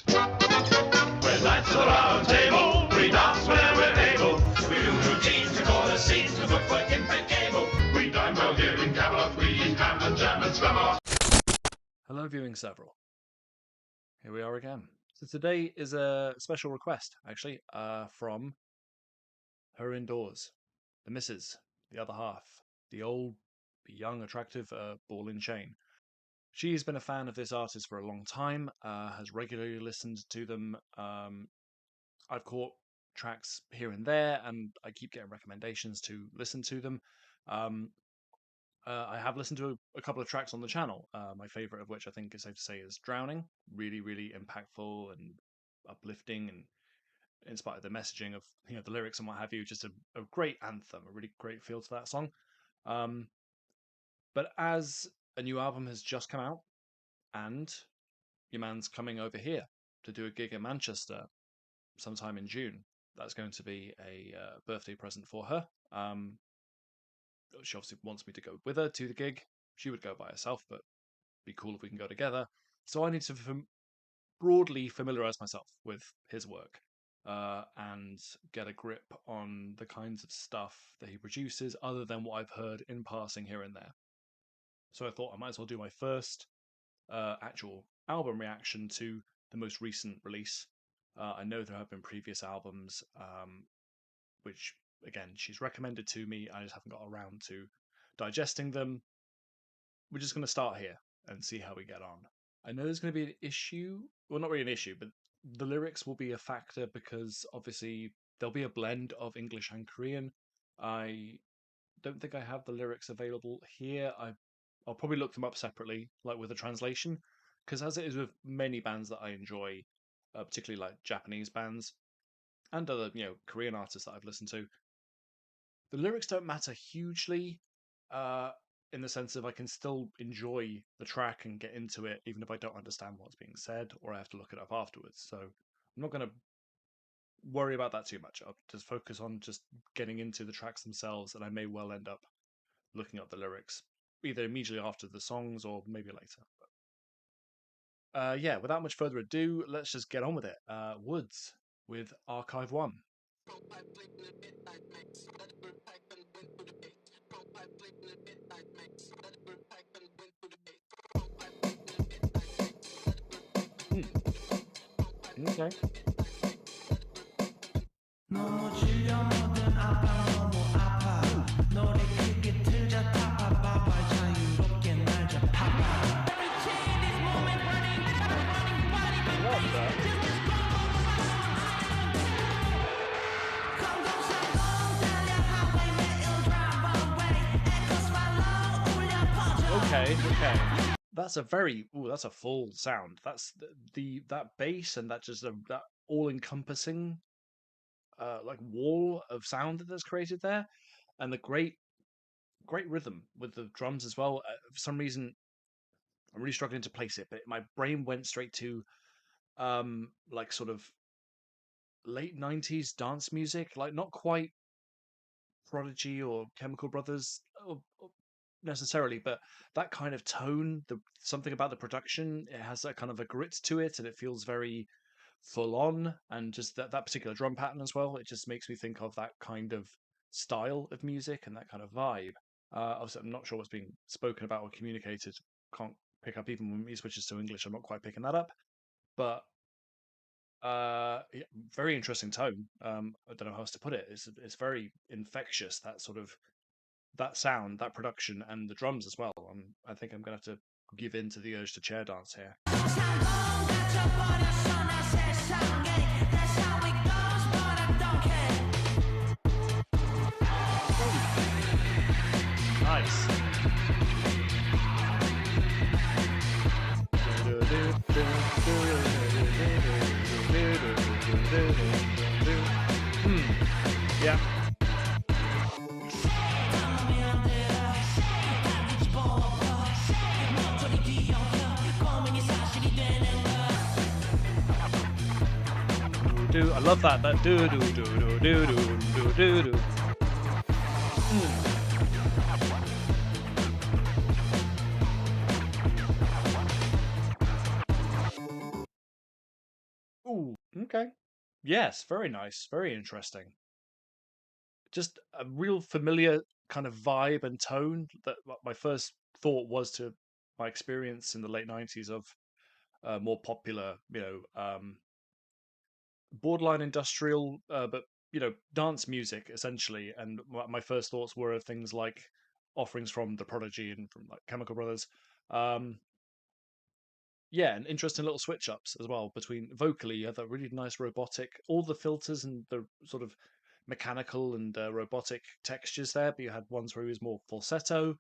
We're knights of the round table, we dance where we're able. We do routines to corner scenes to look for inventable. We dine well here in Camelot, we eat ham and jam and scramble. Hello, viewing several. Here we are again. So today is a special request, actually, from her indoors, the missus, the other half, the old, young, attractive ball and chain. She's been a fan of this artist for a long time, has regularly listened to them. I've caught tracks here and there, and I keep getting recommendations to listen to them. I have listened to a couple of tracks on the channel, my favorite of which I think is safe to say is Drowning. Really, really impactful and uplifting, and in spite of the messaging of the lyrics and what have you, just a great anthem, a really great feel to that song. But as a new album has just come out, and your man's coming over here to do a gig in Manchester sometime in June, that's going to be a birthday present for her. She obviously wants me to go with her to the gig. She would go by herself, but it'd be cool if we can go together. So I need to broadly familiarize myself with his work and get a grip on the kinds of stuff that he produces other than what I've heard in passing here and there. So I thought I might as well do my first actual album reaction to the most recent release. I know there have been previous albums which, again, she's recommended to me. I just haven't got around to digesting them. We're just going to start here and see how we get on. I know there's going to be an issue. Well, not really an issue, but the lyrics will be a factor because obviously there'll be a blend of English and Korean. I don't think I have the lyrics available here. I'll probably look them up separately, like with a translation, because as it is with many bands that I enjoy, particularly like Japanese bands and other Korean artists that I've listened to, the lyrics don't matter hugely in the sense of I can still enjoy the track and get into it even if I don't understand what's being said or I have to look it up afterwards. So I'm not going to worry about that too much. I'll just focus on just getting into the tracks themselves, and I may well end up looking up the lyrics either immediately after the songs or maybe later. But, yeah, without much further ado, let's just get on with it. Woodz with Archive 1. Okay. Okay. That's that's a full sound. That's that bass and that just that all-encompassing like wall of sound that's created there, and the great rhythm with the drums as well. For some reason, I'm really struggling to place it, but my brain went straight to like sort of late 90s dance music, like not quite Prodigy or Chemical Brothers or necessarily, but that kind of tone, something about the production, it has that kind of a grit to it, and it feels very full on, and just that particular drum pattern as well, it just makes me think of that kind of style of music and that kind of vibe. Obviously, I'm not sure what's being spoken about or communicated. Can't pick up, even when he switches to English, I'm not quite picking that up. But yeah, very interesting tone. I don't know how else to put it. It's very infectious, that sort of that sound, that production, and the drums as well. I think I'm gonna have to give in to the urge to chair dance here. Nice. Yeah. I love that do do do do do do do do. Ooh, okay. Yes, very nice, very interesting. Just a real familiar kind of vibe and tone that my first thought was to my experience in the late 90s of more popular, borderline industrial, but dance music essentially. And my first thoughts were of things like offerings from The Prodigy and from like Chemical Brothers. Um, yeah, and interesting little switch ups as well between vocally. You have that really nice robotic, all the filters and the sort of mechanical and robotic textures there. But you had ones where he was more falsetto,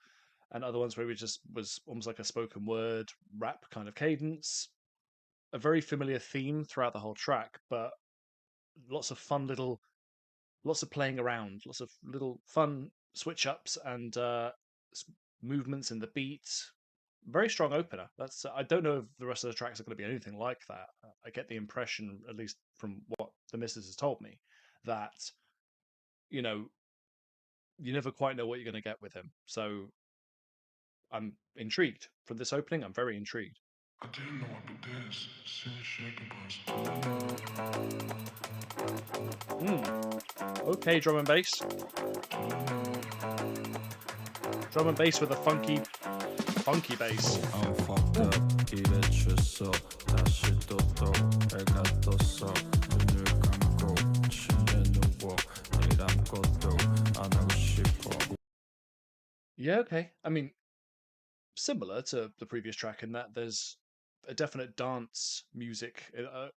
and other ones where he just was almost like a spoken word rap kind of cadence. A very familiar theme throughout the whole track, but lots of fun little, lots of playing around, lots of little fun switch ups and movements in the beat. Very strong opener. That's I don't know if the rest of the tracks are going to be anything like that. I get the impression, at least from what the missus has told me, that you know you never quite know what you're going to get with him. So I'm intrigued from this opening. I'm very intrigued. I didn't know I could dance, sing, shake, and Okay, drum and bass. Drum and bass with a funky bass. I'm fucked up, 이래쳤어 다시 또또 해가 떴어 눈을 감고 침대 누워 일 아무것도 안 하고 싶어. Yeah, okay. I mean, similar to the previous track in that there's a definite dance music.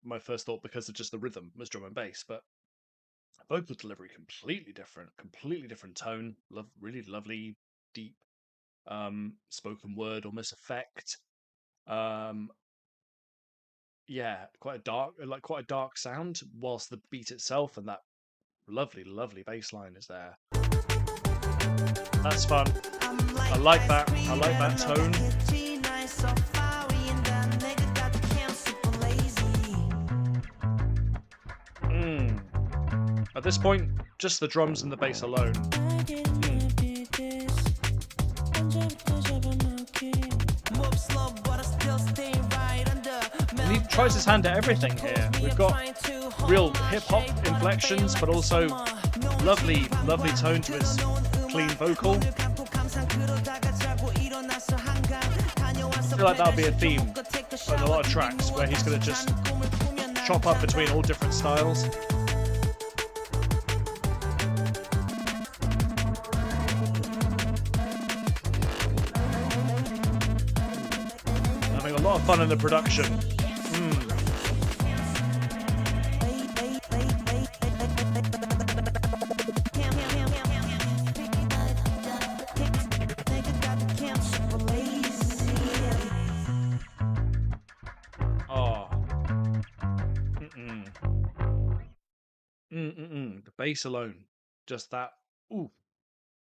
My first thought, because of just the rhythm, was drum and bass, but vocal delivery completely different tone. Really lovely, deep, spoken word, almost effect. Yeah, quite a dark sound, whilst the beat itself and that lovely bass line is there. That's fun. I like that. I like that tone. At this point, just the drums and the bass alone. And he tries his hand at everything here. We've got real hip-hop inflections, but also lovely tone to his clean vocal. I feel like that'll be a theme in a lot of tracks, where he's going to just chop up between all different styles. Having a lot of fun in the production. The bass alone, just that,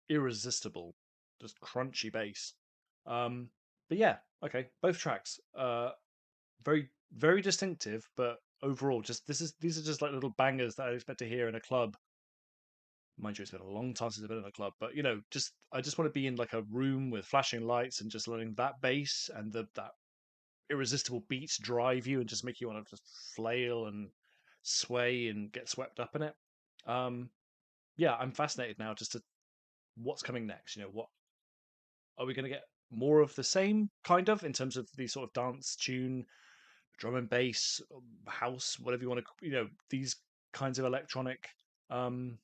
irresistible, just crunchy bass. But yeah, okay, both tracks, very distinctive, but overall, these are just like little bangers that I expect to hear in a club. Mind you, it's been a long time since I've been in a club, but I just want to be in like a room with flashing lights and just letting that bass and that irresistible beats drive you and just make you want to just flail and sway and get swept up in it. Yeah, I'm fascinated now just to what's coming next. What are we going to get? More of the same, kind of, in terms of the sort of dance tune, drum and bass, house, whatever you want to, these kinds of electronic, EDM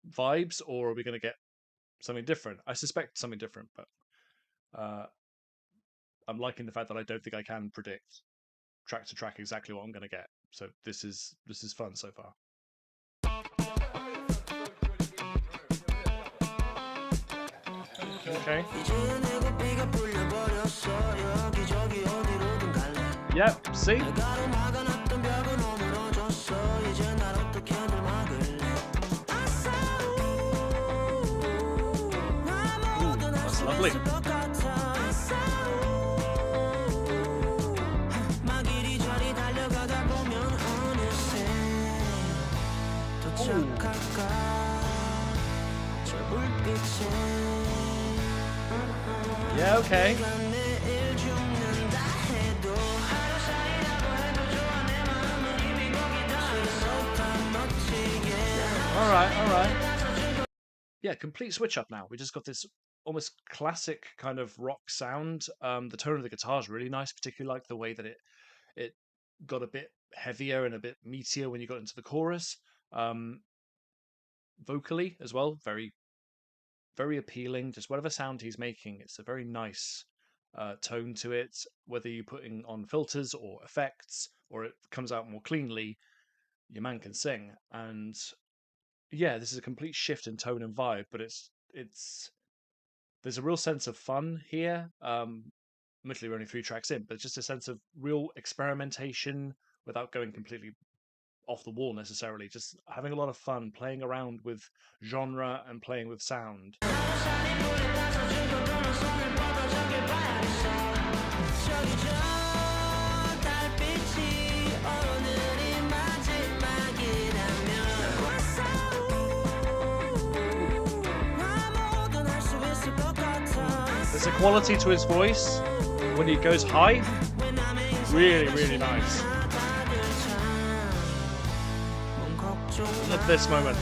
vibes, or are we going to get something different? I suspect something different, but I'm liking the fact that I don't think I can predict track to track exactly what I'm going to get. So this is fun so far. Okay. Yep, see? That's lovely. Yeah, okay. All right. Yeah, complete switch up now. We just got this almost classic kind of rock sound. The tone of the guitar is really nice, particularly like the way that it got a bit heavier and a bit meatier when you got into the chorus. Um, vocally as well, very very appealing. Just whatever sound he's making, it's a very nice tone to it. Whether you're putting on filters or effects, or it comes out more cleanly, your man can sing. And yeah, this is a complete shift in tone and vibe, but it's there's a real sense of fun here. Admittedly, we're only 3 tracks in, but just a sense of real experimentation without going completely off the wall necessarily. Just having a lot of fun playing around with genre and playing with sound. There's a quality to his voice when he goes high. Really, really nice. Love this moment.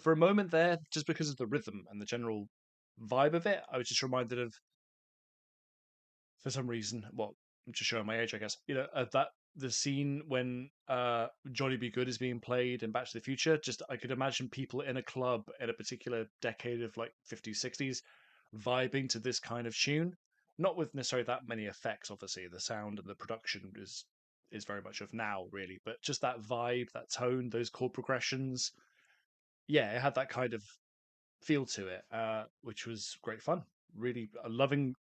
For a moment there, just because of the rhythm and the general vibe of it, I was just reminded of, for some reason, well, I'm just showing my age, I guess. That the scene when Johnny Be Good is being played in Back to the Future. Just I could imagine people in a club in a particular decade of like 50s, 60s, vibing to this kind of tune. Not with necessarily that many effects, obviously. The sound and the production is very much of now, really. But just that vibe, that tone, those chord progressions. Yeah, it had that kind of feel to it, which was great fun. Really loving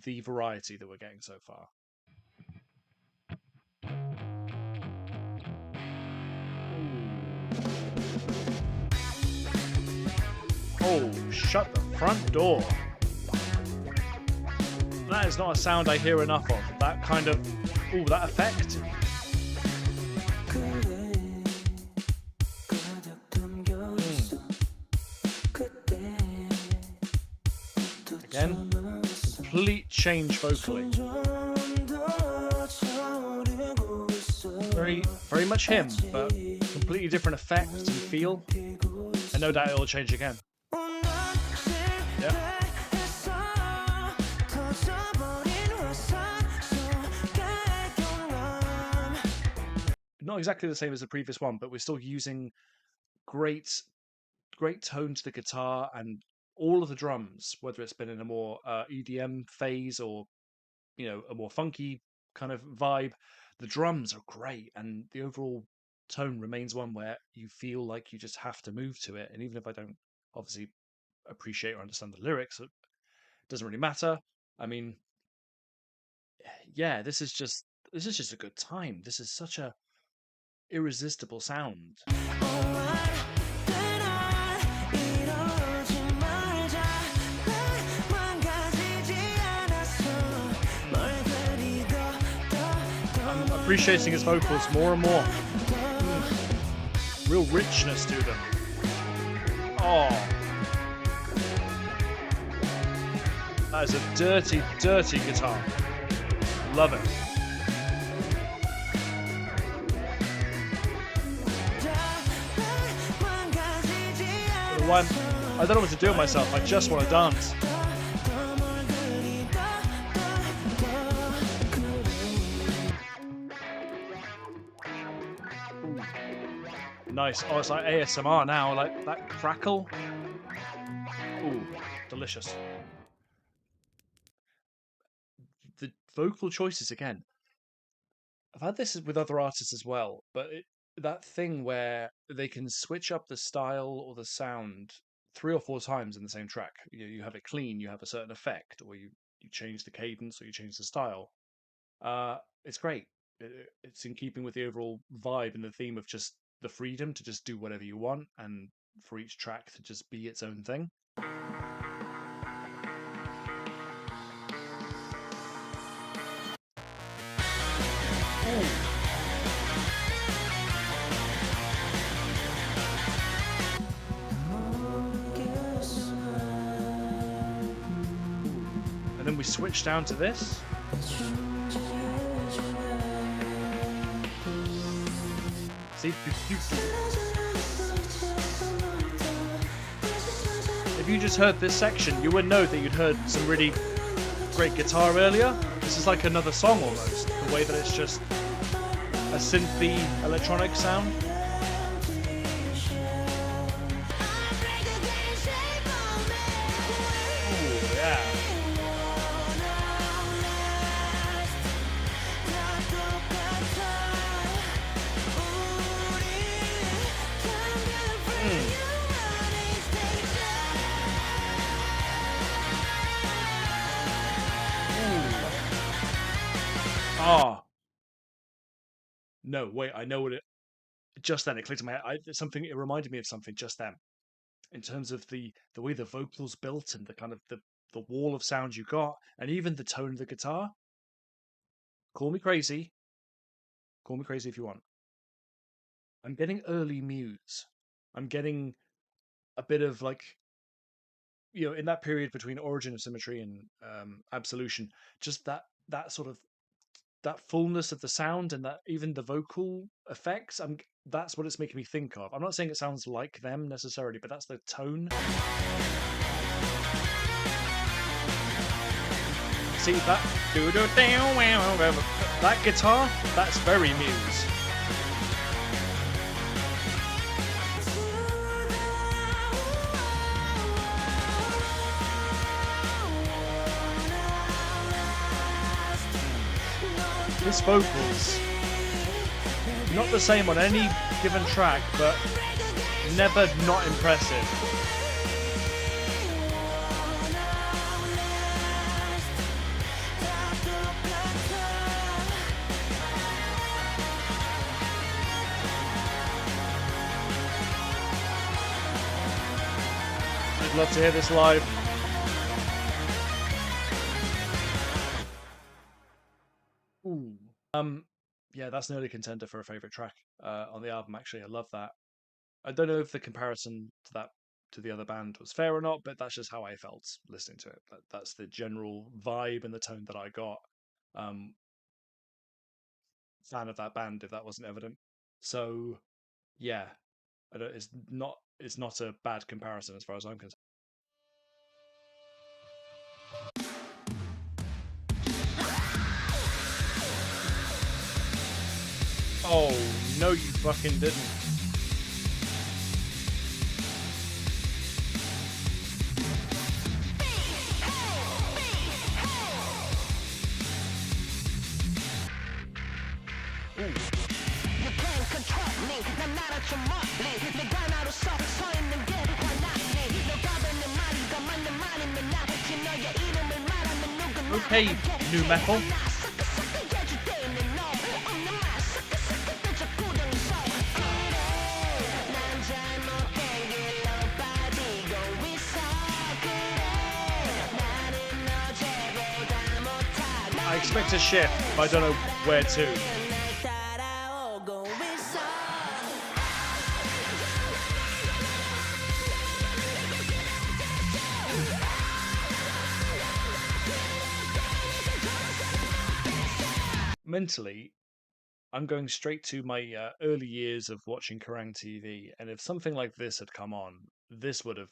the variety that we're getting so far. Oh, shut the front door. That is not a sound I hear enough of. That kind of, that effect. Again, complete change vocally. Very, very much him, but completely different effect and feel. And no doubt it'll change again. Yeah. Not exactly the same as the previous one, but we're still using great tone to the guitar and all of the drums, whether it's been in a more EDM phase or a more funky kind of vibe. The drums are great, and the overall tone remains one where you feel like you just have to move to it. And even if I don't obviously appreciate or understand the lyrics, it doesn't really matter. I mean, yeah, this is just a good time. This is such a irresistible sound. I'm appreciating his vocals more and more. Real richness to them. Oh, that is a dirty, dirty guitar. Love it. One, I don't know what to do with myself. I just want to dance. Nice. Oh, it's like ASMR now. Like that crackle. Ooh, delicious. The vocal choices again. I've had this with other artists as well, but that thing where they can switch up the style or the sound 3 or 4 times in the same track. You have it clean, you have a certain effect, or you change the cadence or you change the style. It's great. It's in keeping with the overall vibe and the theme of just the freedom to just do whatever you want, and for each track to just be its own thing. and then we switch down to this. See? If you just heard this section, you would know that you'd heard some really great guitar earlier. This is like another song almost, the way that it's just a synthy electronic sound. Ooh, yeah. Ah. No, wait, I know what it... Just then, it clicked in my head. It reminded me of something just then. In terms of the way the vocals built and the kind of the wall of sound you got, and even the tone of the guitar. Call me crazy. Call me crazy if you want. I'm getting early Muse. I'm getting a bit of like, you know, in that period between Origin of Symmetry and Absolution, just that sort of that fullness of the sound and that even the vocal effects. That's what it's making me think of. I'm not saying it sounds like them necessarily, but that's the tone. See that? That guitar? That's very Muse. His vocals, not the same on any given track, but never not impressive. I'd love to hear this live. Ooh. Yeah, that's an early contender for a favorite track on the album. Actually, I love that. I don't know if the comparison to the other band was fair or not, but that's just how I felt listening to it. That's the general vibe and the tone that I got. Fan of that band, if that wasn't evident. So, yeah, it's not a bad comparison as far as I'm concerned. Oh, no you fucking didn't. Okay, new metal. I expect a shift, but I don't know where to. Mentally, I'm going straight to my early years of watching Kerrang TV, and if something like this had come on, this would have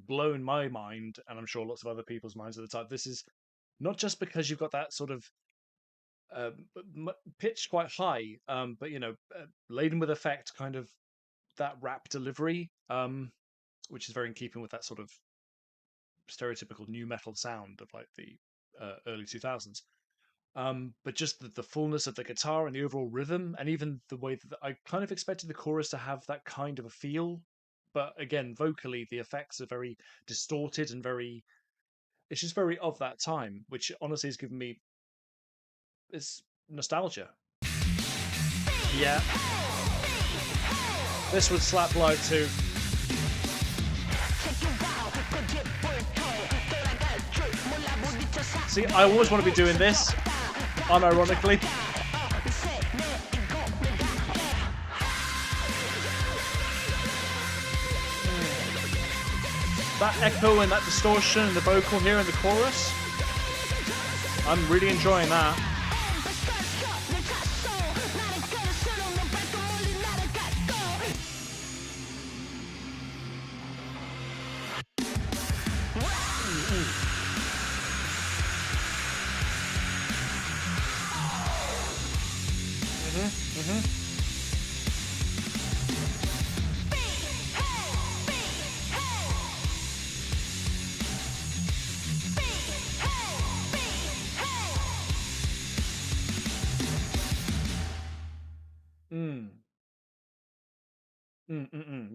blown my mind, and I'm sure lots of other people's minds at the time. This is not just because you've got that sort of pitched quite high, but laden with effect, kind of that rap delivery, which is very in keeping with that sort of stereotypical new metal sound of like the early 2000s. But just the fullness of the guitar and the overall rhythm, and even the way that I kind of expected the chorus to have that kind of a feel. But again, vocally, the effects are very distorted and it's just very of that time, which honestly has given me it's nostalgia. Yeah. This would slap live too. See, I always want to be doing this, unironically. That echo and that distortion and the vocal here in the chorus. I'm really enjoying that.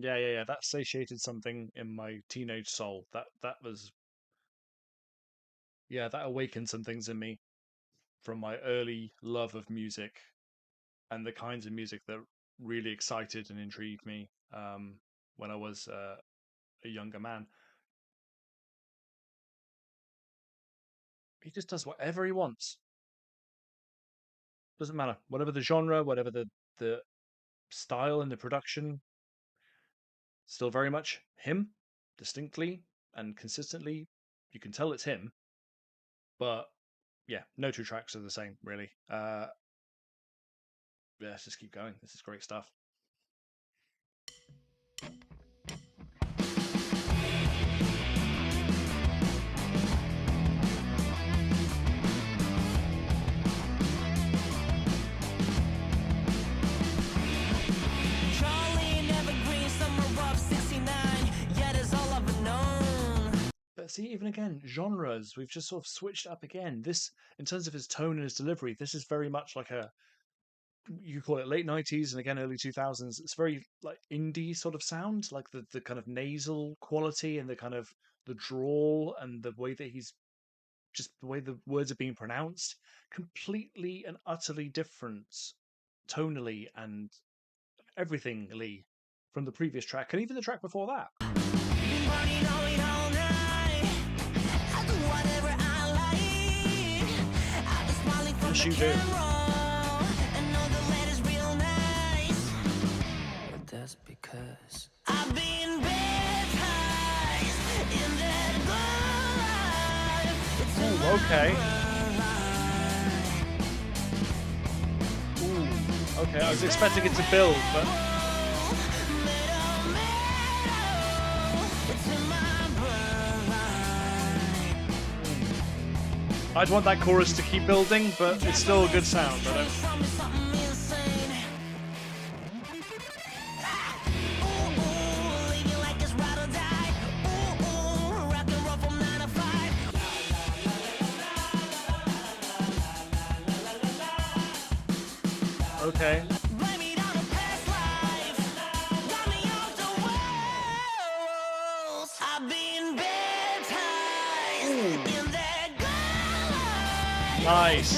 Yeah. That satiated something in my teenage soul. That was, yeah, that awakened some things in me from my early love of music and the kinds of music that really excited and intrigued me when I was a younger man. He just does whatever he wants. Doesn't matter. Whatever the genre, whatever the style and the production, still very much him, distinctly and consistently. You can tell it's him, but yeah, no two tracks are the same, really. Yeah, let's just keep going. This is great stuff. But see, even again, genres, we've just sort of switched up again. This, in terms of his tone and his delivery, this is very much like a, you call it late 90s and again early 2000s. It's very like indie sort of sound, like the kind of nasal quality and the kind of the drawl and the way that he's just the way the words are being pronounced, completely and utterly different tonally and everythingly from the previous track and even the track before that. Yes, you do. But that's because I've been baptized in that blood. Ooh, okay. Ooh, okay. I was expecting it to build, but I'd want that chorus to keep building, but it's still a good sound. I don't... Okay.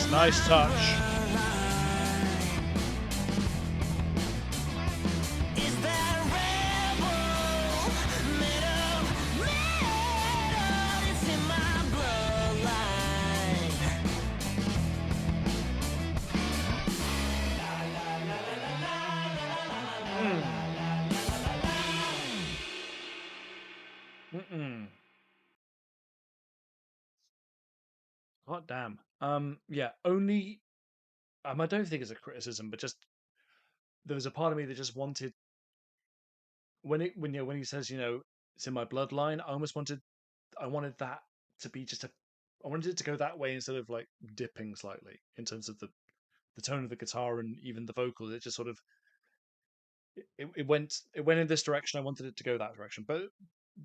Nice touch. God damn. Yeah, only I don't think it's a criticism, but just there was a part of me that just wanted when he says, it's in my bloodline, I wanted that to be just I wanted it to go that way instead of like dipping slightly in terms of the tone of the guitar and even the vocals. It just sort of it went in this direction. I wanted it to go that direction, but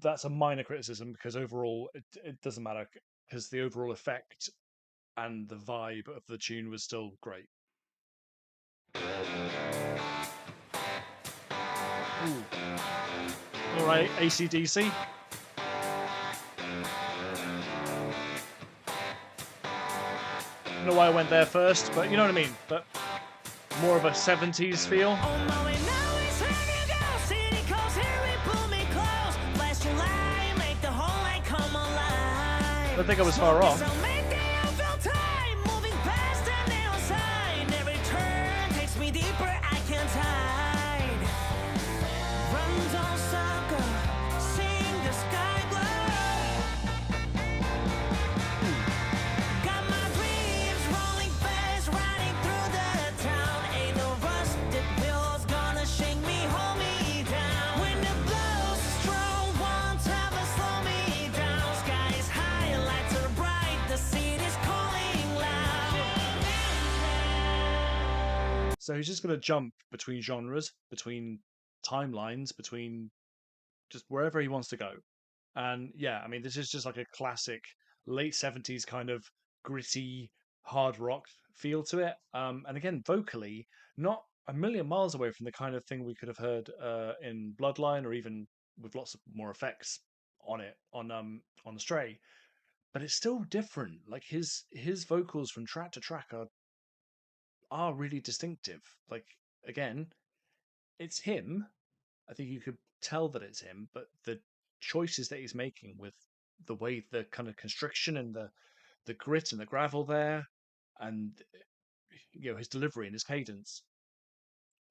that's a minor criticism because overall it doesn't matter because the overall effect and the vibe of the tune was still great. Ooh. All right, AC/DC. I don't know why I went there first, but you know what I mean. But more of a 70s feel. I don't think I was far off. So he's just going to jump between genres, between timelines, between just wherever he wants to go. And yeah, I mean, this is just like a classic late 70s kind of gritty hard rock feel to it. And again, vocally, not a million miles away from the kind of thing we could have heard in Bloodline, or even with lots of more effects on it on Stray. But it's still different. Like his vocals from track to track are really distinctive. Like again, it's him. I think you could tell that it's him, but the choices that he's making with the way the kind of constriction and the grit and the gravel there, and his delivery and his cadence,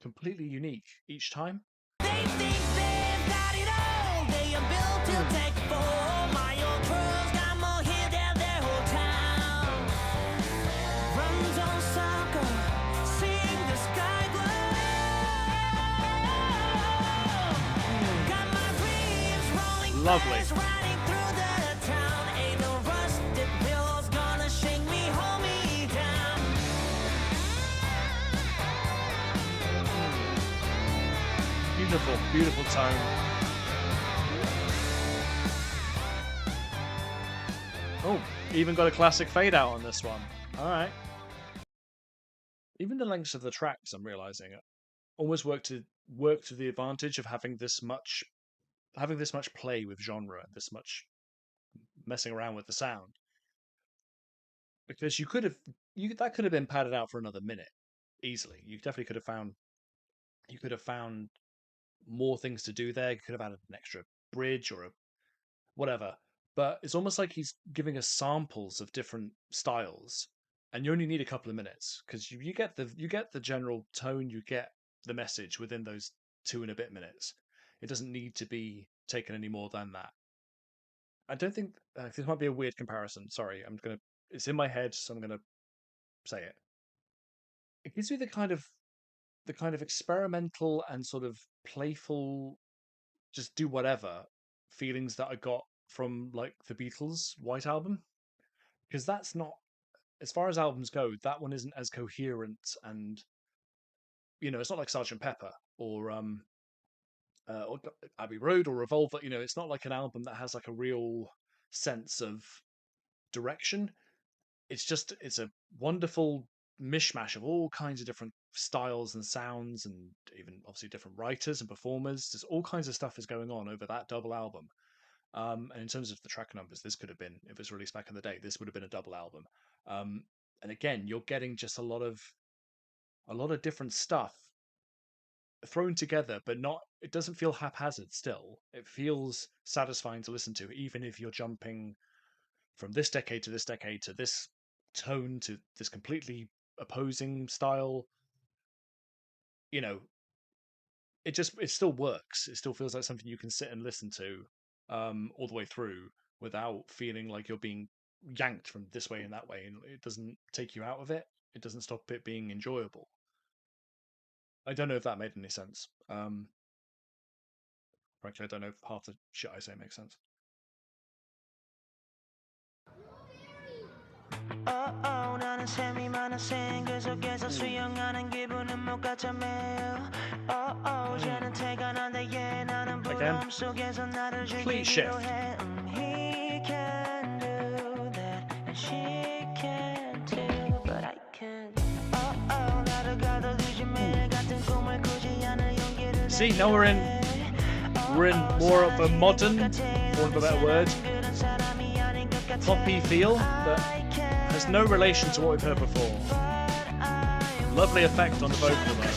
completely unique each time. They think they've got it all. They are built to take the fall. My old crew's got more here than their whole town. Runs on soccer, sing the sky glow. Got my dreams rolling Lovely. fast, riding through the town. Ain't no rusted pillows gonna shake me, hold me down. Beautiful, beautiful tone. Oh, even got a classic fade out on this one. All right. Even the lengths of the tracks, I'm realizing, almost work to the advantage of having this much play with genre, this much messing around with the sound. Because that could have been padded out for another minute easily. You definitely could have found more things to do there. You could have added an extra bridge or a whatever. But it's almost like he's giving us samples of different styles, and you only need a couple of minutes because you get the general tone, you get the message within those 2 and a bit minutes. It doesn't need to be taken any more than that. I don't think this might be a weird comparison. Sorry, it's in my head, so I'm gonna say it. It gives me the kind of experimental and sort of playful, just do whatever feelings that I got from like the Beatles' White Album, because that's not, as far as albums go, that one isn't as coherent, and it's not like Sergeant Pepper or Abbey Road or Revolver. It's not like an album that has like a real sense of direction. It's a wonderful mishmash of all kinds of different styles and sounds, and even obviously different writers and performers. There's all kinds of stuff is going on over that double album. And in terms of the track numbers, this could have been, if it was released back in the day, this would have been a double album. And again, you're getting just a lot of different stuff thrown together, but it doesn't feel haphazard still. It feels satisfying to listen to, even if you're jumping from this decade to this decade to this tone to this completely opposing style. It still works. It still feels like something you can sit and listen to all the way through without feeling like you're being yanked from this way and that way, and it doesn't take you out of it. It doesn't stop it being enjoyable. I don't know if that made any sense. Frankly, I don't know if half the shit I say makes sense. 나는 셈이 많은 싱글 속에서 수영하는 기분은 못 갖춰 매일 쟤는 태어난데 얘 나는 부러움 속에서 나를 즐기기로 해 He can do that and she can too but I can't 나를 가둬두지 매일 같은 꿈을 꾸지 않을 용기를 See, now we're in more of a modern, for want of a better word, poppy feel, but has no relation to what we've heard before. Lovely effect on the vocal though.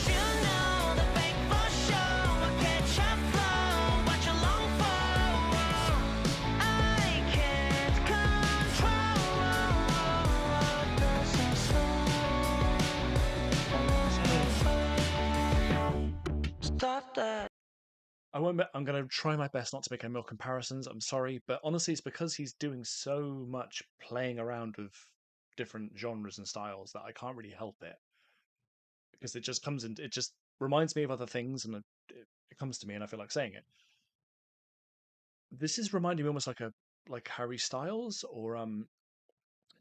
I'm going to try my best not to make any more comparisons. I'm sorry, but honestly, it's because he's doing so much playing around with different genres and styles that I can't really help it. Because it just comes in, it just reminds me of other things, and it comes to me, and I feel like saying it. This is reminding me almost like Harry Styles, or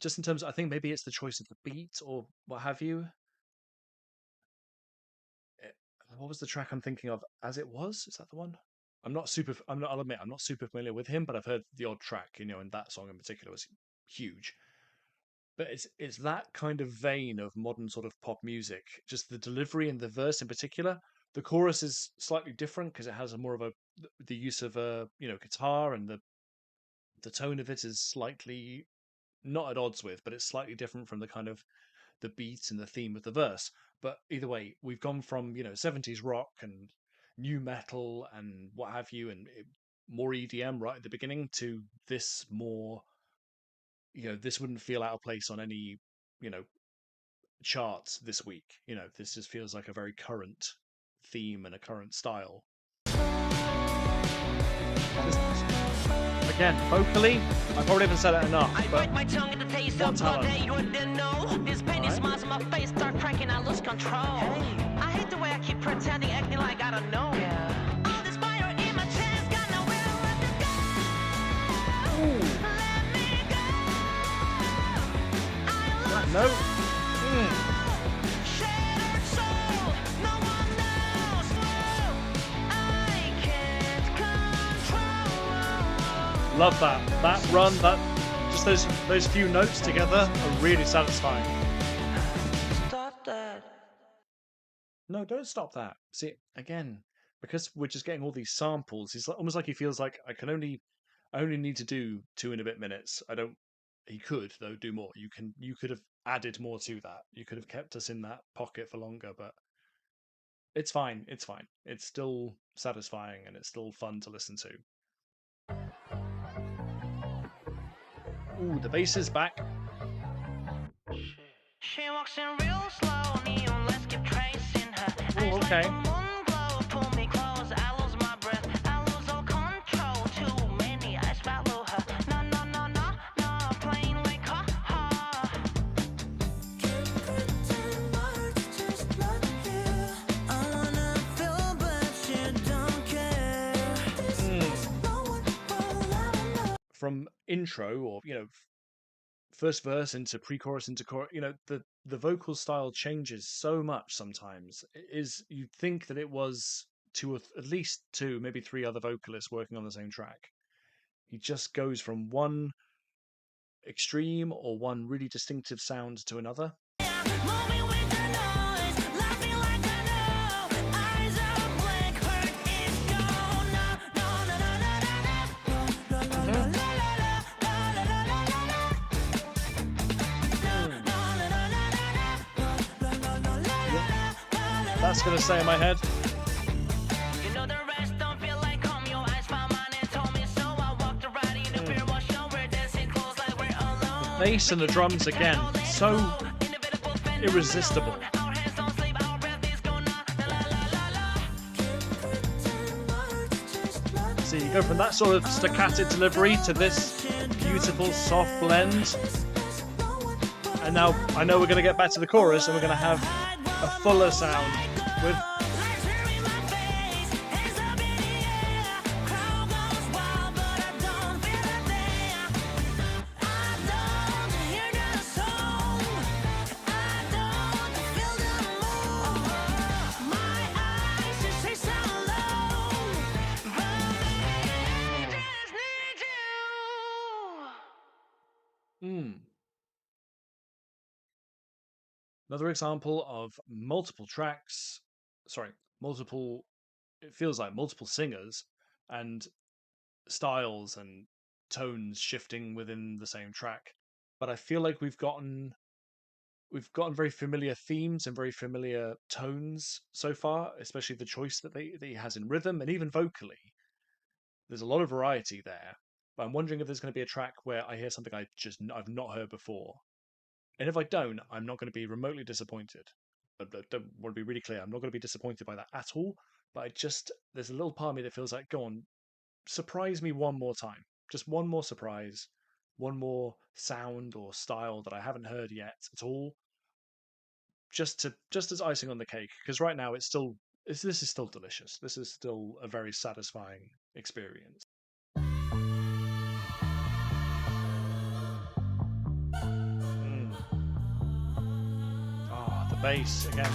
just in terms of, I think maybe it's the choice of the beat or what have you. what was the track I'm thinking of? As It Was? Is that the one? I'll admit, I'm not super familiar with him, but I've heard the odd track, and that song in particular was huge. But it's that kind of vein of modern sort of pop music. Just the delivery and the verse in particular. The chorus is slightly different because it has more of the use of a guitar, and the tone of it is slightly not at odds with, but it's slightly different from the kind of the beat and the theme of the verse. But either way, we've gone from 70s rock and new metal and what have you, and more EDM right at the beginning, to this more, this wouldn't feel out of place on any charts this week. This just feels like a very current theme and a current style. Again, vocally, I probably haven't said it enough, but my tongue in the taste what of talent. blood, you didn't know. This penny smiles on my face, start cracking, I lose control. I hate the way I keep pretending, acting like I don't know. All this fire in my chest, got nowhere left to go. Let me go. That note. Shattered soul, no one knows. I can't control. Love that run, just those few notes together are really satisfying. Stop that. No, don't stop that. See, again, because we're just getting all these samples, it's almost like he feels like I only need to do 2 and a bit minutes. He could though do more. You could have added more to that. You could have kept us in that pocket for longer, but it's fine. It's fine. It's still satisfying and it's still fun to listen to. Ooh, the bass is back. She walks in real slow, neon, let's keep tracing her. Oh, okay. Like a moon glow, pull me close, I lose my breath, I lose all control. Too many eyes follow her. No, no, no, no, no, I'm playing like ha ha. Can't pretend my heart's just like you. I wanna feel, but she don't care. This is no one will ever know. From intro, or first verse into pre-chorus into chorus, the vocal style changes so much sometimes. You'd think that it was at least 2, maybe 3 other vocalists working on the same track. He just goes from one extreme or one really distinctive sound to another. Moving with the noise, laughing like I know. Eyes are blank, hurt is gone. No, no, no, no, no, no, no, no, no, no, That's gonna stay in my head. you know the rest don't feel like home. Your eyes found mine and told me so. I walked around in the fear, wash over, dancing close like we're alone. Bass and the drums again, so irresistible. Our hands don't sleep, our breath is gone. La la la la. So you go from that sort of staccato delivery to this beautiful soft blend. And now I know we're going to get back to the chorus and we're going to have a fuller sound with another example of multiple tracks, it feels like multiple singers and styles and tones shifting within the same track. But I feel like we've gotten very familiar themes and very familiar tones so far, especially the choice that he has in rhythm and even vocally. There's a lot of variety there, but I'm wondering if there's going to be a track where I hear something I've not heard before. And if I don't, I'm not going to be remotely disappointed. I don't want to be really clear. I'm not going to be disappointed by that at all. But there's a little part of me that feels like, go on, surprise me one more time. Just one more surprise, one more sound or style that I haven't heard yet at all. Just as icing on the cake. Because right now this is still delicious. This is still a very satisfying experience. The bass again.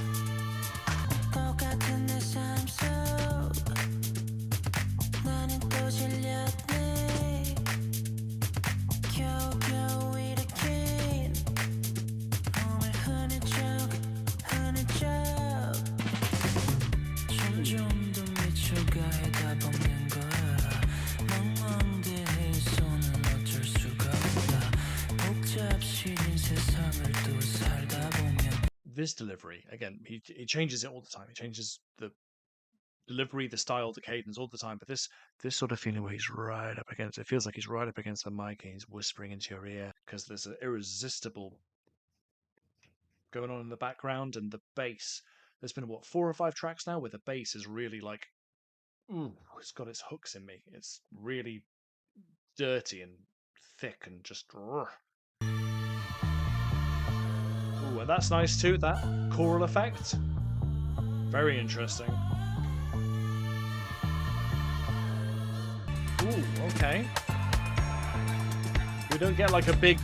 같은 내 삶 속 나는 또 질렸네 겨우겨우 이렇게 몸을 흐느적 점점 더 미쳐가 해답 없는 거야 멍멍대해서는 어쩔 수가 없다 복잡시린 세상을 또 살다 보면 This delivery, again, he changes it all the time. He changes the delivery, the style, the cadence all the time. But this sort of feeling where he's right up against it feels like he's right up against the mic and he's whispering into your ear because there's an irresistible going on in the background and the bass. There's been 4 or 5 tracks now where the bass is really like, ooh, it's got its hooks in me. It's really dirty and thick and just. Ooh, and that's nice too. That choral effect, very interesting. Ooh, okay. We don't get like a big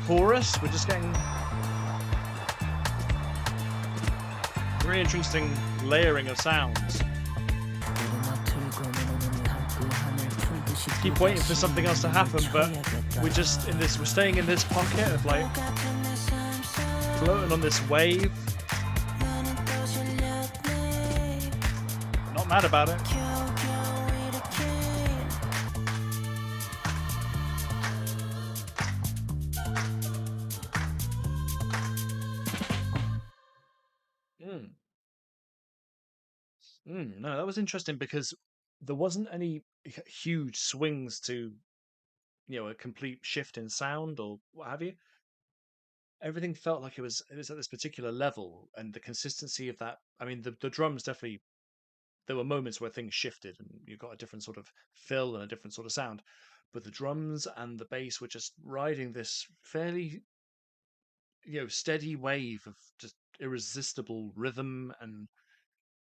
chorus. We're just getting very interesting layering of sounds. Keep waiting for something else to happen, but we're just in this. We're staying in this pocket of like floating on this wave. Not mad about it. No, that was interesting because there wasn't any huge swings to, a complete shift in sound or what have you. Everything felt like it was at this particular level, and the consistency of that. I mean, the drums definitely. There were moments where things shifted, and you got a different sort of fill and a different sort of sound. But the drums and the bass were just riding this fairly, steady wave of just irresistible rhythm and.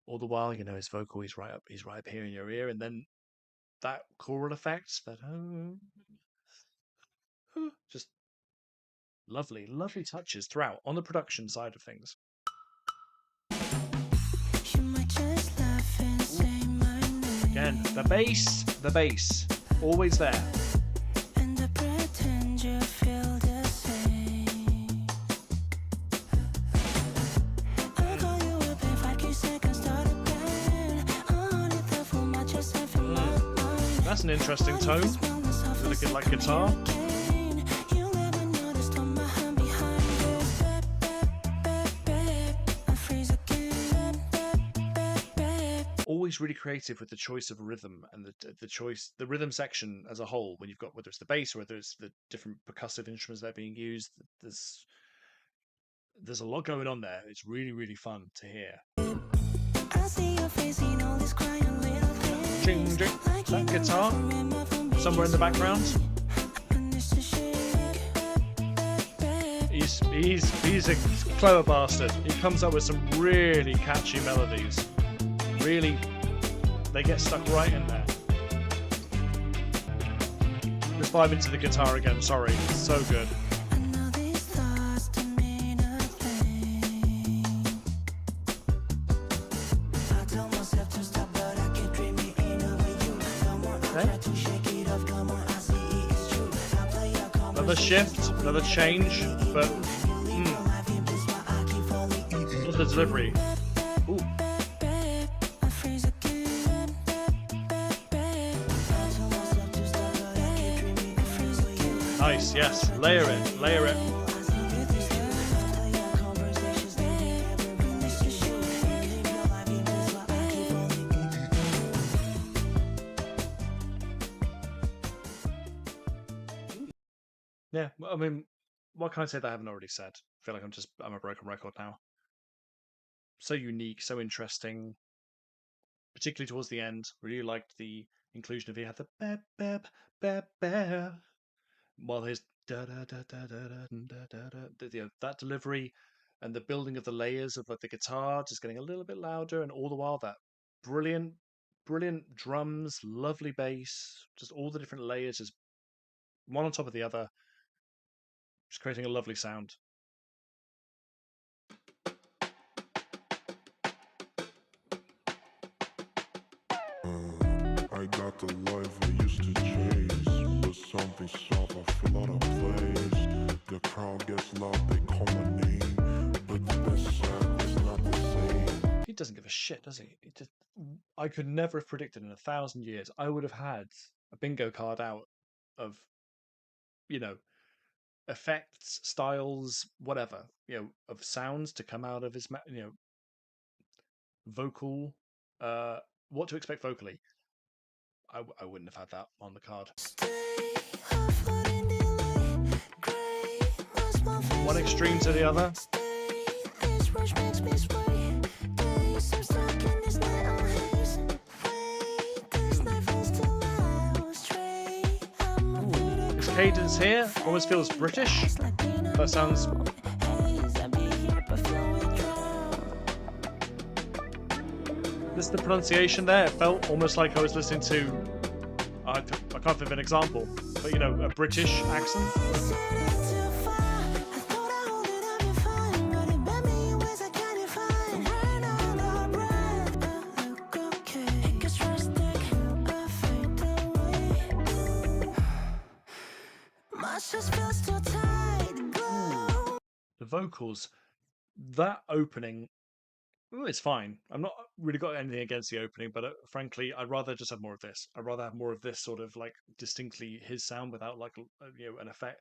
All the while, his vocal, he's right up here in your ear, and then that choral effect, that just lovely touches throughout on the production side of things. Again, the bass, always there. That's an interesting tone. Looking like guitar. Always really creative with the choice of rhythm and the rhythm section as a whole. When you've got whether it's the bass or whether it's the different percussive instruments that are being used, there's a lot going on there. It's really, really fun to hear. Ching, ching. That guitar somewhere in the background. He's a clever bastard. He comes up with some really catchy melodies. Really, they get stuck right in there. Let's vibe into the guitar again. Sorry, it's so good. Another shift, another change, but what's the delivery? Ooh. Nice, yes. Layer it, layer it. Yeah, I mean, what can I say that I haven't already said? I feel like I'm a broken record now. So unique, so interesting. Particularly towards the end, really liked the inclusion of he had the bep bep bep bep, while his da da da da da da da da, that delivery and the building of the layers of like the guitar just getting a little bit louder, and all the while that brilliant drums, lovely bass, just all the different layers, just one on top of the other. Just creating a lovely sound. the life I used to chase. But something soft, I feel out of place. The crowd gets loud, they call my name. But the best side is not the same. He doesn't give a shit, does he? I could never have predicted in 1,000 years. I would have had a bingo card out of, you know, effects, styles, whatever, of sounds to come out of his, vocal, what to expect vocally. I wouldn't have had that on the card. One extreme to the other. His cadence here almost feels British. That sounds. This the pronunciation there. It felt almost like I was listening to. I can't think of an example, but a British accent. The vocals, that opening, it's fine. I'm not really got anything against the opening, but frankly, I'd rather just have more of this. I'd rather have more of this sort of like distinctly his sound without like an effect.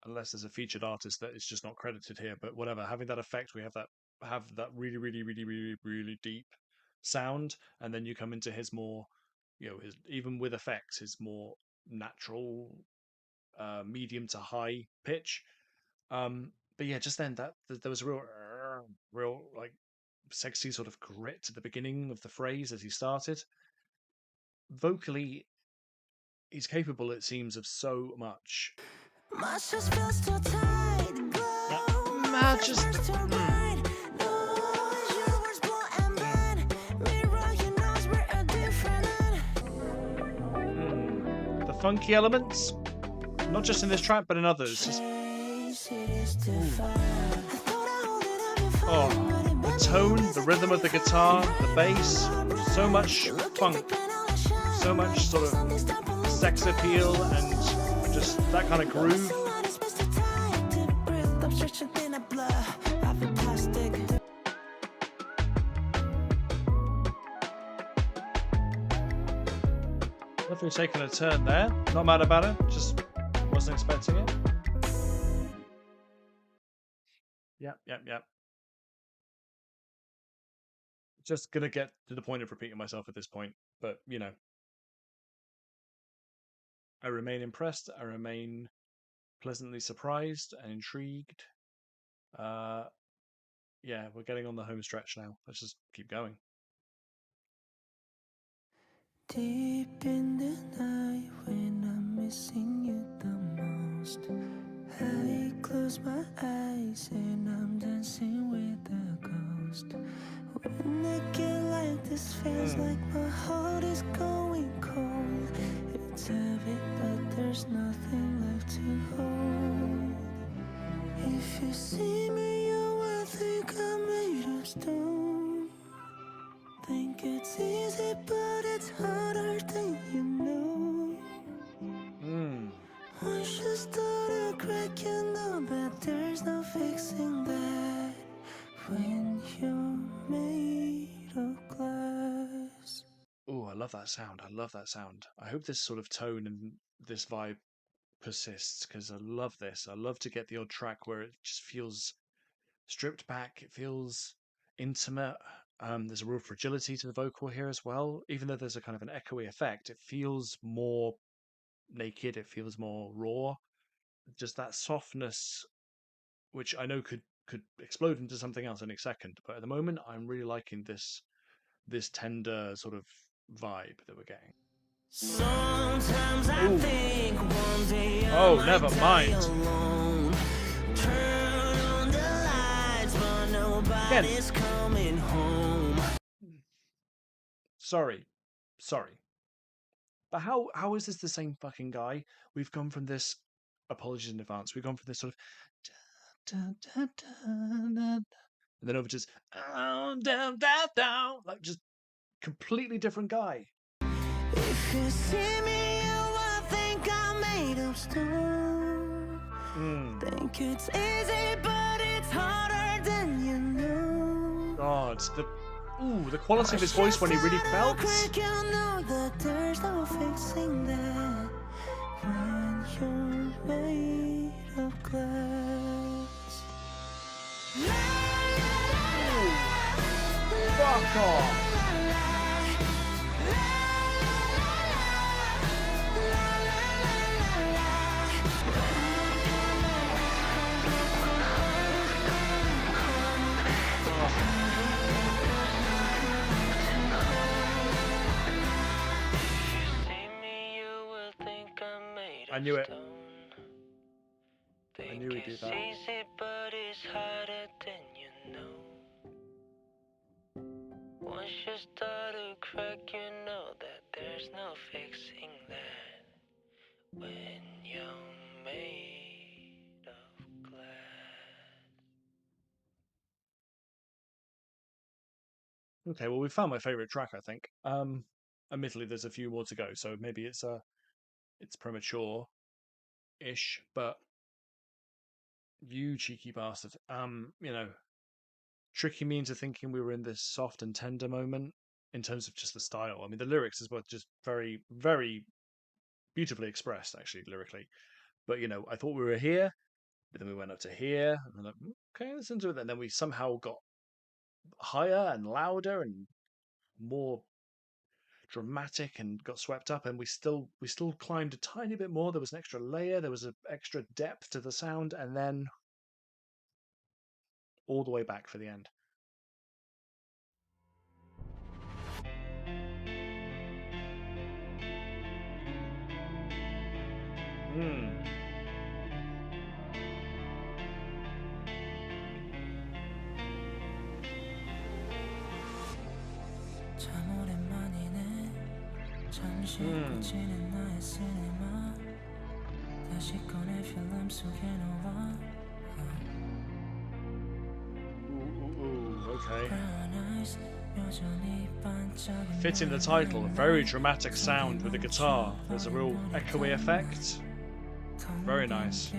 Unless there's a featured artist that is just not credited here, but whatever. Having that effect, we have that really, really, really, really, really deep sound, and then you come into his more, his even with effects, his more natural, medium to high pitch. But yeah, just then there was a real like sexy sort of grit at the beginning of the phrase as he started. Vocally, he's capable, it seems, of so much. The funky elements, not just in this track, but in others. The tone, the rhythm of the guitar, the bass, so much funk, so much sort of sex appeal, and just that kind of groove. Definitely taking a turn there. Not mad about it, just wasn't expecting it. Yep. Just gonna get to the point of repeating myself at this point, but I remain impressed. I remain pleasantly surprised and intrigued. Yeah, we're getting on the home stretch now. Let's just keep going. Deep in the night when I'm missing you the most, I close my eyes and I'm dancing with the ghost. When I get like this, feels like my heart is going cold. It's heavy, but there's nothing left to hold. If you see me, you will think I'm made of stone. Think it's easy, but it's harder than you know. Once you start a crack, you know that there's no fixing that. When you're made of glass. Oh, I love that sound. I love that sound. I hope this sort of tone and this vibe persists, because I love this. I love to get the odd track where it just feels stripped back. It feels intimate. There's a real fragility to the vocal here as well. Even though there's a kind of an echoey effect, it feels more naked. It feels more raw. Just that softness, which I know could explode into something else any second. But at the moment, I'm really liking this tender sort of vibe that we're getting. Sometimes I think one day never mind. Turn on the lights, but nobody's coming home. Sorry. But how is this the same fucking guy? We've gone from this, apologies in advance, we've gone from this sort of and then over to just like just completely different guy. see me, you will think I'm made of stone. Think it's easy, but it's harder than you know. God, the quality of his voice when he really felt. You know that there's no fixing that when you're made of glass. Fuck off. I knew it. I knew he'd do that. Easy, but it's harder than you know. Once you start to crack, you know that there's no fixing that when you're made of glass. Okay, well, we found my favorite track, I think. Admittedly, there's a few more to go, so maybe it's premature-ish, but you cheeky bastard. You know, tricking me into thinking we were in this soft and tender moment in terms of just the style. I mean, the lyrics as well, just very, very beautifully expressed, actually, lyrically. But, you know, I thought we were here, but then we went up to here, and I'm like, okay, listen to it. And then we somehow got higher and louder and more dramatic and got swept up, and we still climbed a tiny bit more. There was an extra layer, there was an extra depth to the sound, and then all the way back for the end. Okay. Fitting the title, a very dramatic sound with the guitar. There's a real echoey effect. Very nice.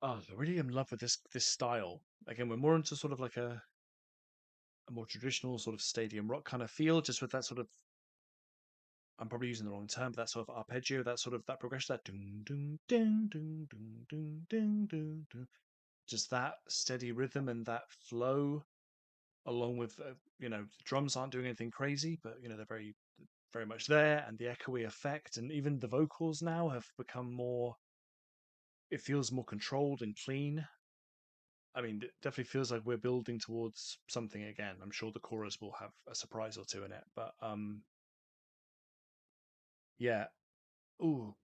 Oh, I really am in love with this style. Again, we're more into sort of like a more traditional sort of stadium rock kind of feel, just with that sort of, I'm probably using the wrong term, but that sort of arpeggio, that sort of that progression, that ding ding ding ding ding ding ding ding ding, just that steady rhythm and that flow, along with you know, the drums aren't doing anything crazy, but you know, they're very very much there, and the echoey effect, and even the vocals now have become more. It feels more controlled and clean. I mean, it definitely feels like we're building towards something again. I'm sure the chorus will have a surprise or two in it, but yeah. Ooh.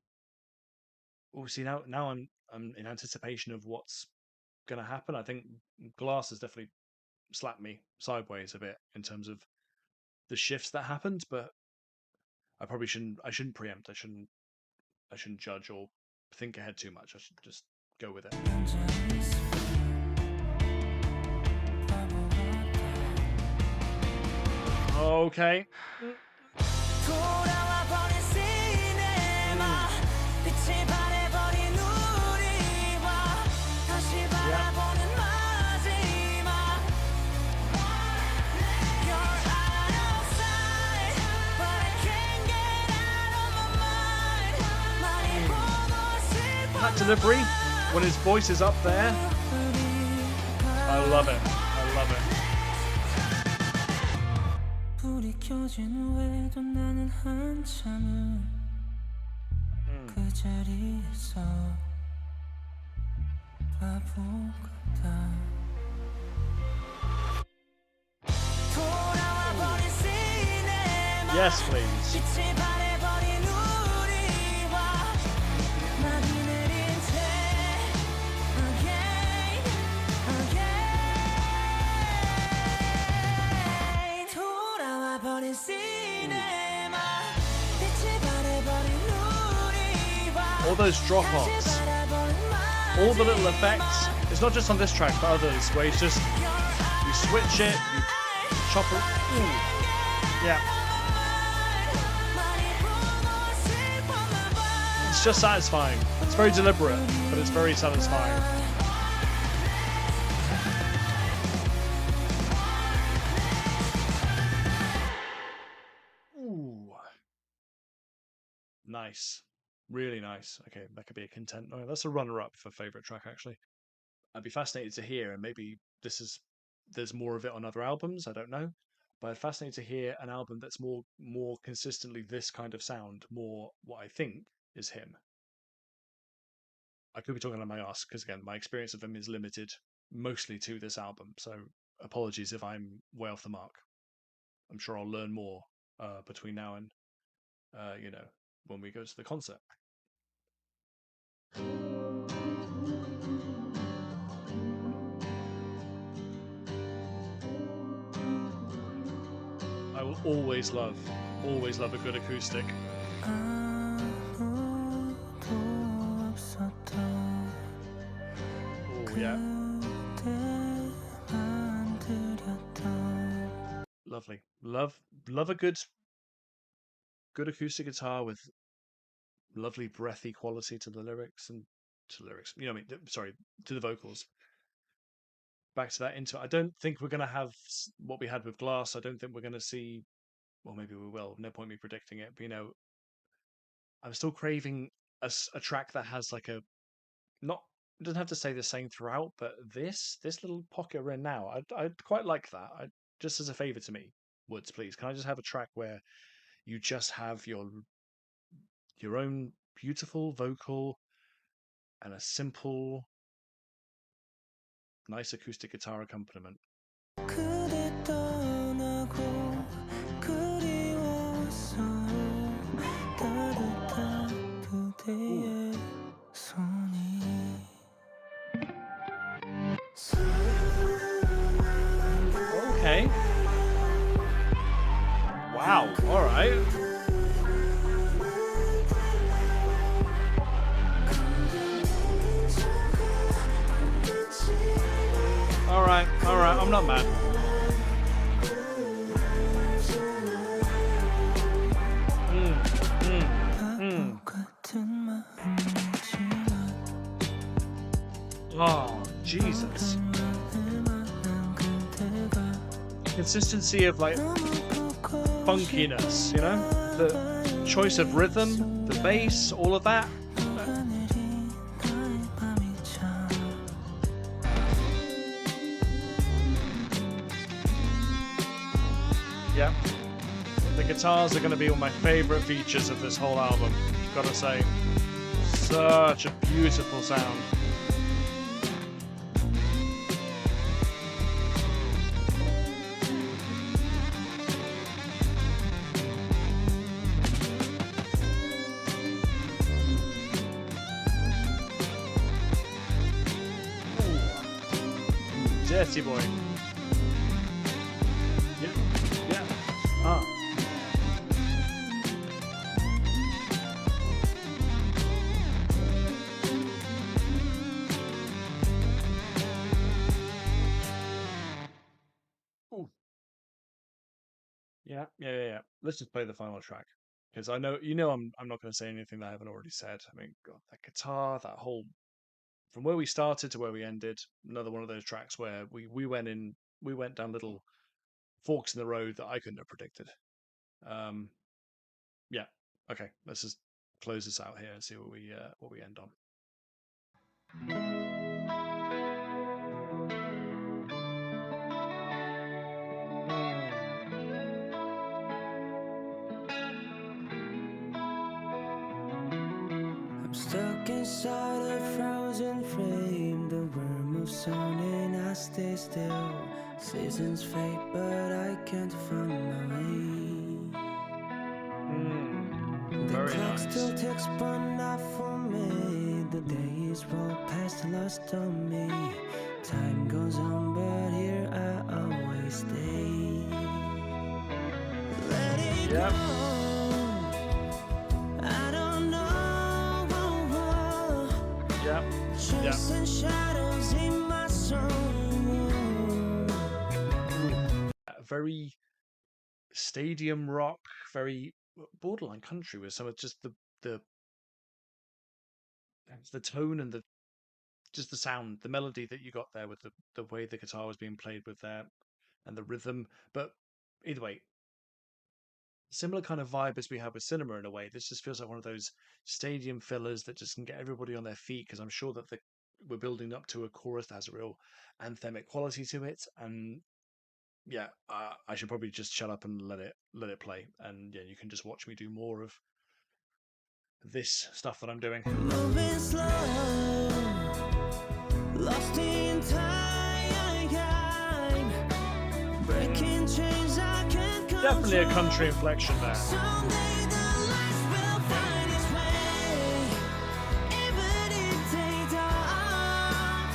See, now I'm in anticipation of what's gonna happen. I think Glass has definitely slapped me sideways a bit in terms of the shifts that happened, but I probably shouldn't preempt. I shouldn't judge or think ahead too much. I should just go with it. Okay. That delivery, when his voice is up there, I love it. I love it. Yes, please. See all those drop-offs, all the little effects. It's not just on this track, but others, where it's just, you switch it, you chop it. Ooh. Yeah. It's just satisfying. It's very deliberate, but it's very satisfying. Ooh. Nice. Really nice. Okay, that could be a content. Oh, that's a runner-up for favorite track, actually. I'd be fascinated to hear, and maybe there's more of it on other albums. I don't know, but I'd fascinated to hear an album that's more consistently this kind of sound, more what I think is him. I could be talking on my ass because again, my experience of him is limited mostly to this album. So apologies if I'm way off the mark. I'm sure I'll learn more between now and when we go to the concert. I will always love a good acoustic. Oh yeah. Lovely. Love a good acoustic guitar with lovely breathy quality to the lyrics. You know what I mean? Sorry, to the vocals. Back to that intro. I don't think we're going to have what we had with Glass. I don't think we're going to see, well, maybe we will. No point me predicting it. But, I'm still craving a track that has like it doesn't have to stay the same throughout, but this little pocket we're in now, I'd quite like that. Just as a favor to me, Woodz, please, can I just have a track where you just have your own beautiful vocal and a simple, nice acoustic guitar accompaniment. Ooh. Okay. Wow. All right. All right. I'm not mad. Oh, Jesus. Consistency of like funkiness, the choice of rhythm, the bass, all of that. Yeah, the guitars are going to be one of my favorite features of this whole album, gotta say. Such a beautiful sound. Dirty boy. Yeah. Ooh. Yeah. Let's just play the final track, because I know I'm not going to say anything that I haven't already said. I mean, God, that guitar, that whole, from where we started to where we ended, another one of those tracks where we went down little forks in the road that I couldn't have predicted. Yeah. Okay, let's just close this out here and see what we end on. I'm stuck inside a frozen frame. The worm moves on and I stay still. Seasons fade, but I can't find my way. The clock still ticks, but not for me. The days roll past, lost on me. Time goes on, but here I always stay. Let it go. I don't know Chasing shadows in my soul. Very stadium rock, very borderline country with some of just the tone and the sound, the melody that you got there with the way the guitar was being played with there and the rhythm. But either way, similar kind of vibe as we have with cinema in a way. This just feels like one of those stadium fillers that just can get everybody on their feet, because I'm sure that we're building up to a chorus that has a real anthemic quality to it. And yeah, I should probably just shut up and let it play, and yeah, you can just watch me do more of this stuff that I'm doing. Moving slow, lost in time, breaking chains I can't control. Definitely a country inflection there. Someday the lights will find its way, even if they don't.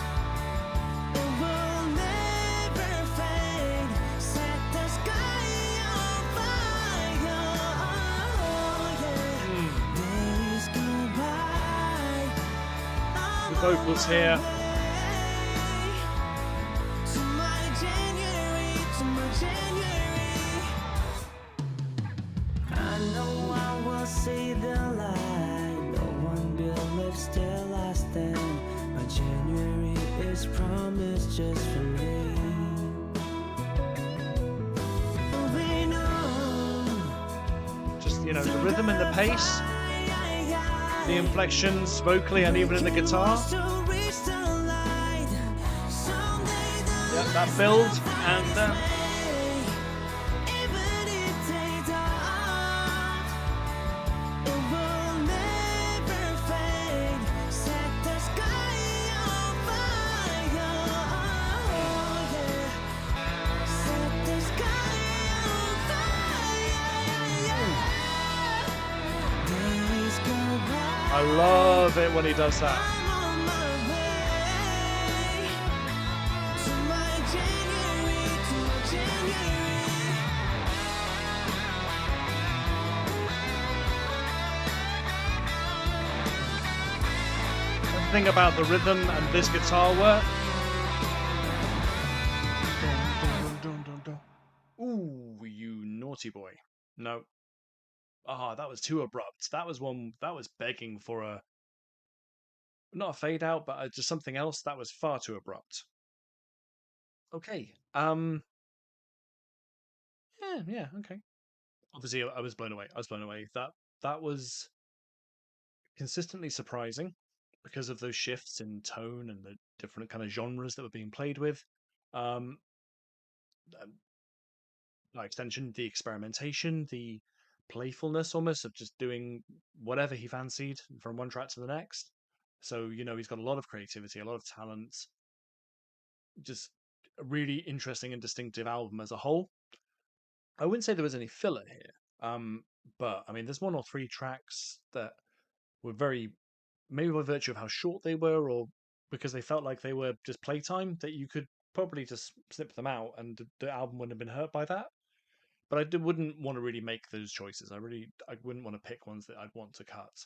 It will never fade. Set the sky on fire. Days go by. The vocals here. To my January, to my January. I know I will see the light. No one believes till I stand. My January is promised just for me. Moving on. Just, the rhythm and the pace, the inflections vocally and even in the guitar. Yeah, that build and I love it when he does that. The thing about the rhythm and this guitar work. Ooh, you naughty boy. No. That was too abrupt. That was begging for not a fade out, but just something else. That was far too abrupt. Okay. Yeah, okay. Obviously, I was blown away. That was consistently surprising because of those shifts in tone and the different kind of genres that were being played with. Extension, the experimentation, the playfulness almost of just doing whatever he fancied from one track to the next. So, he's got a lot of creativity, a lot of talent, just a really interesting and distinctive album as a whole. I wouldn't say there was any filler here, but I mean, there's one or three tracks that were maybe by virtue of how short they were, or because they felt like they were just playtime, that you could probably just snip them out and the album wouldn't have been hurt by that. But I wouldn't want to really make those choices. I wouldn't want to pick ones that I'd want to cut.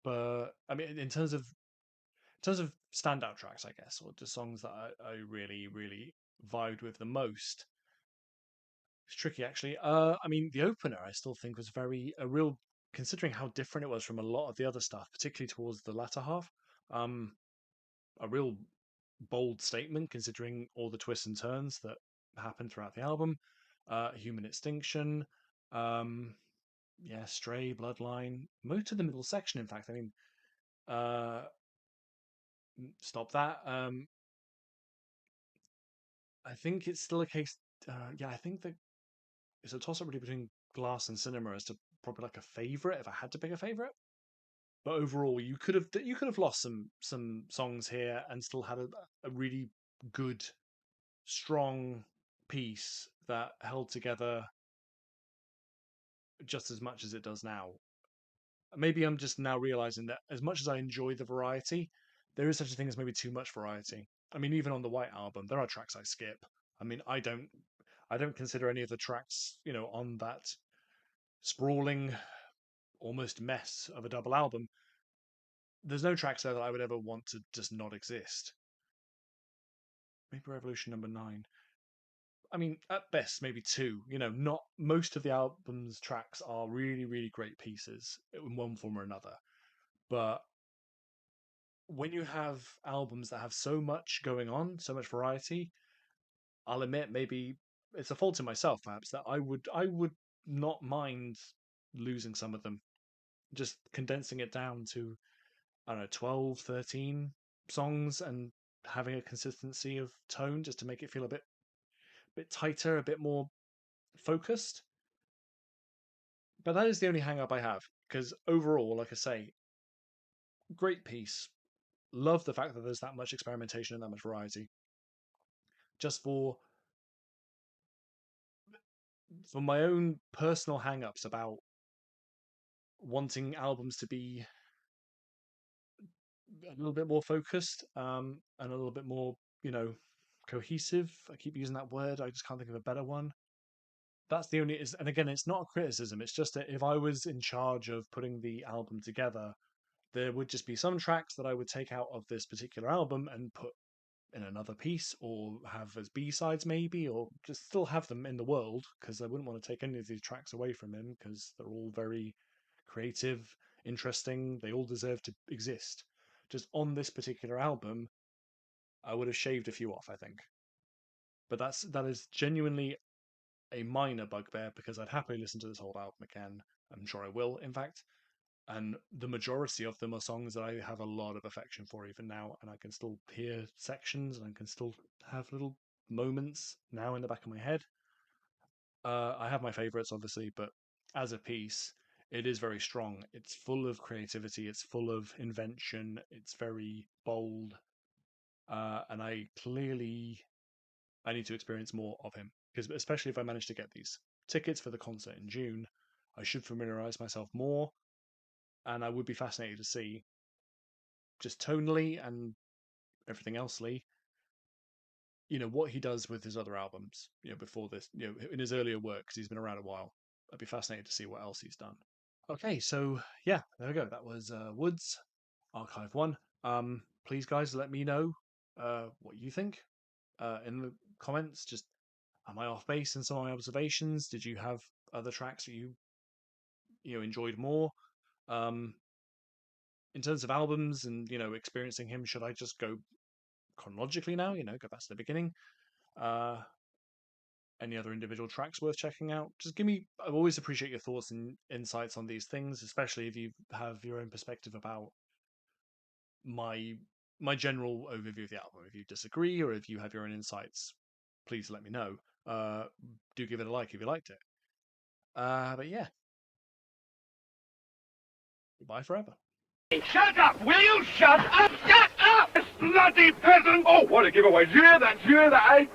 But I mean, in terms of standout tracks, I guess, or just songs that I really, really vibed with the most. It's tricky, actually. I mean, the opener I still think was considering how different it was from a lot of the other stuff, particularly towards the latter half. A real bold statement considering all the twists and turns that happened throughout the album. Human Extinction, Stray, Bloodline, most of the middle section, in fact. I mean, stop that. I think it's still a case. I think that it's a toss-up really between Glass and Cinema as to probably like a favorite if I had to pick a favorite. But overall, you could have lost some songs here and still had a really good, strong piece that held together just as much as it does now. Maybe I'm just now realizing that as much as I enjoy the variety, there is such a thing as maybe too much variety. I mean, even on the White Album, there are tracks I skip. I mean, I don't consider any of the tracks, on that sprawling, almost mess of a double album there's no tracks there that I would ever want to just not exist. Maybe Revolution number 9. I mean, at best, maybe 2. You know, not most of the album's tracks are really, really great pieces in one form or another. But when you have albums that have so much going on, so much variety, I'll admit maybe it's a fault in myself, perhaps, that I would not mind losing some of them, just condensing it down to, I don't know, 12, 13 songs and having a consistency of tone just to make it feel a bit tighter, a bit more focused. But that is the only hang up I have, because overall, like I say, great piece. Love the fact that there's that much experimentation and that much variety. Just for my own personal hang-ups about wanting albums to be a little bit more focused, and a little bit more, you know, cohesive. I keep using that word. I just can't think of a better one. That's the only, and again, it's not a criticism. It's just that if I was in charge of putting the album together, there would just be some tracks that I would take out of this particular album and put in another piece, or have as B-sides maybe, or just still have them in the world, because I wouldn't want to take any of these tracks away from him, because they're all very creative, interesting, they all deserve to exist. Just on this particular album, I would have shaved a few off, I think. But that is genuinely a minor bugbear, because I'd happily listen to this whole album again. I'm sure I will, in fact. And the majority of them are songs that I have a lot of affection for even now, and I can still hear sections, and I can still have little moments now in the back of my head. I have my favourites, obviously, but as a piece, it is very strong. It's full of creativity, it's full of invention, it's very bold, and I need to experience more of him, because especially if I manage to get these tickets for the concert in June, I should familiarise myself more. And I would be fascinated to see, just tonally and everything elsely, you know, what he does with his other albums, you know, before this, you know, in his earlier work, because he's been around a while. I'd be fascinated to see what else he's done. Okay, so yeah, there we go. That was Woodz, Archive 1. Please, guys, let me know what you think in the comments. Just, am I off base in some of my observations? Did you have other tracks that you enjoyed more? In terms of albums and, you know, experiencing him, should I just go chronologically now, you know, go back to the beginning? Any other individual tracks worth checking out? Just give me, I always appreciate your thoughts and insights on these things, especially if you have your own perspective about my general overview of the album. If you disagree, or if you have your own insights, please let me know. Do give it a like if you liked it. But yeah, goodbye forever. Shut up! Will you shut up? Shut up! Bloody peasant! Oh, what a giveaway. Did you hear that? Did you hear that, eh?